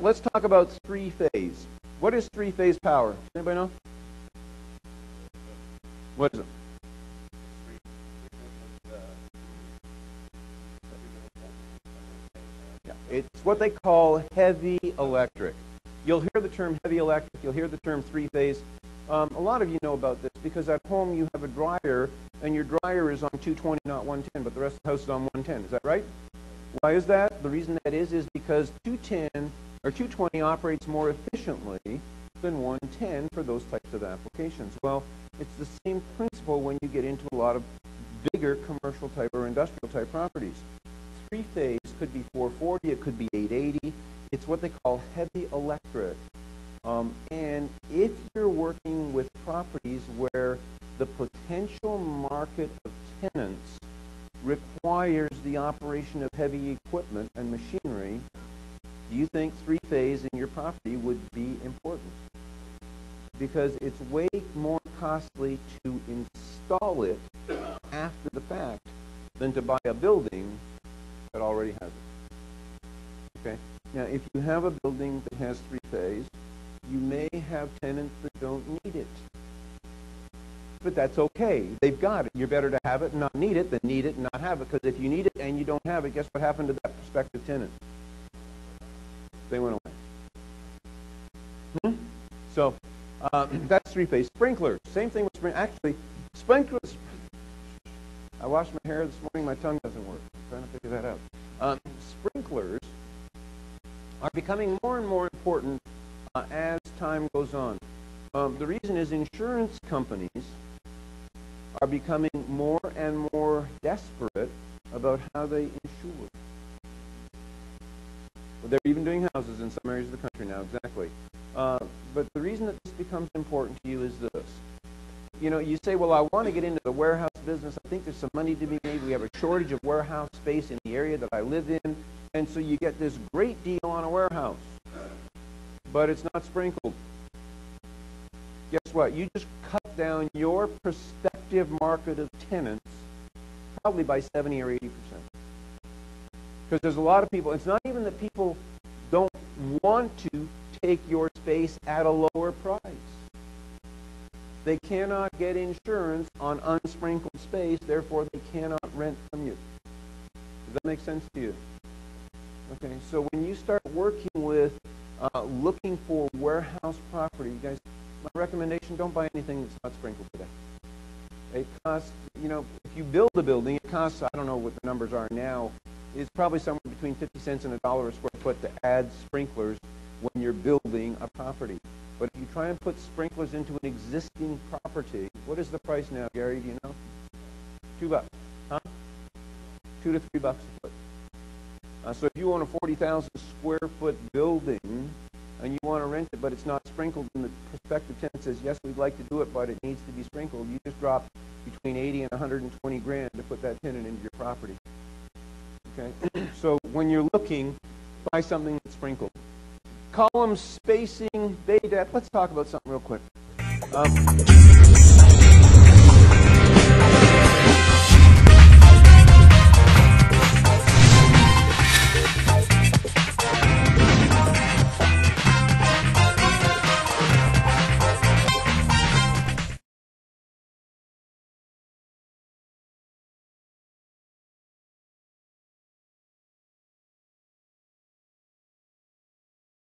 let's talk about three-phase. What is three-phase power? Does anybody know? What is it? Yeah, it's what they call heavy electric. You'll hear the term heavy electric. You'll hear the term three-phase. A lot of you know about this because at home you have a dryer, and your dryer is on 220, not 110, but the rest of the house is on 110. Is that right? Why is that? The reason that is because 210 or 220 operates more efficiently than 110 for those types of applications. Well, it's the same principle when you get into a lot of bigger commercial type or industrial type properties. Three-phase could be 440, it could be 880. It's what they call heavy electric. And if you're working with properties where the potential market of tenants requires the operation of heavy equipment and machinery, do you think three-phase in your property would be important? Because it's way more costly to install it after the fact than to buy a building that already has it. Okay? Now, if you have a building that has three-phase, you may have tenants that don't need it. But that's okay. They've got it. You're better to have it and not need it than need it and not have it, because if you need it and you don't have it, guess what happened to that prospective tenant? They went away. So that's three-phase. Sprinklers, same thing with sprinklers. Actually, sprinklers, I washed my hair this morning, my tongue doesn't work. I'm trying to figure that out. Sprinklers are becoming more and more important as time goes on. The reason is insurance companies are becoming more and more desperate about how they insure. Well, they're even doing houses in some areas of the country now, exactly. But the reason that this becomes important to you is this. You know, you say, well, I want to get into the warehouse business. I think there's some money to be made. We have a shortage of warehouse space in the area that I live in. And so you get this great deal on a warehouse, but it's not sprinkled. Guess what? You just cut down your prospective market of tenants probably by 70 or 80%. Because there's a lot of people, it's not even that people don't want to take your space at a lower price. They cannot get insurance on unsprinkled space, therefore they cannot rent from you. Does that make sense to you? Okay, so when you start working with looking for warehouse property, you guys, my recommendation, don't buy anything that's not sprinkled today. It costs, you know, if you build a building, it costs, I don't know what the numbers are now, it's probably somewhere between 50 cents and $1 a square foot to add sprinklers when you're building a property. But if you try and put sprinklers into an existing property, what is the price now, Gary? Do you know? $2, huh? $2 to $3 a foot. So if you own a 40,000 square foot building and you want to rent it, but it's not sprinkled, and the prospective tenant says, yes, we'd like to do it, but it needs to be sprinkled, you just drop between 80 and 120 grand to put that tenant into your property. Okay? So when you're looking, buy something that's sprinkled. Column spacing, bay depth. Let's talk about something real quick.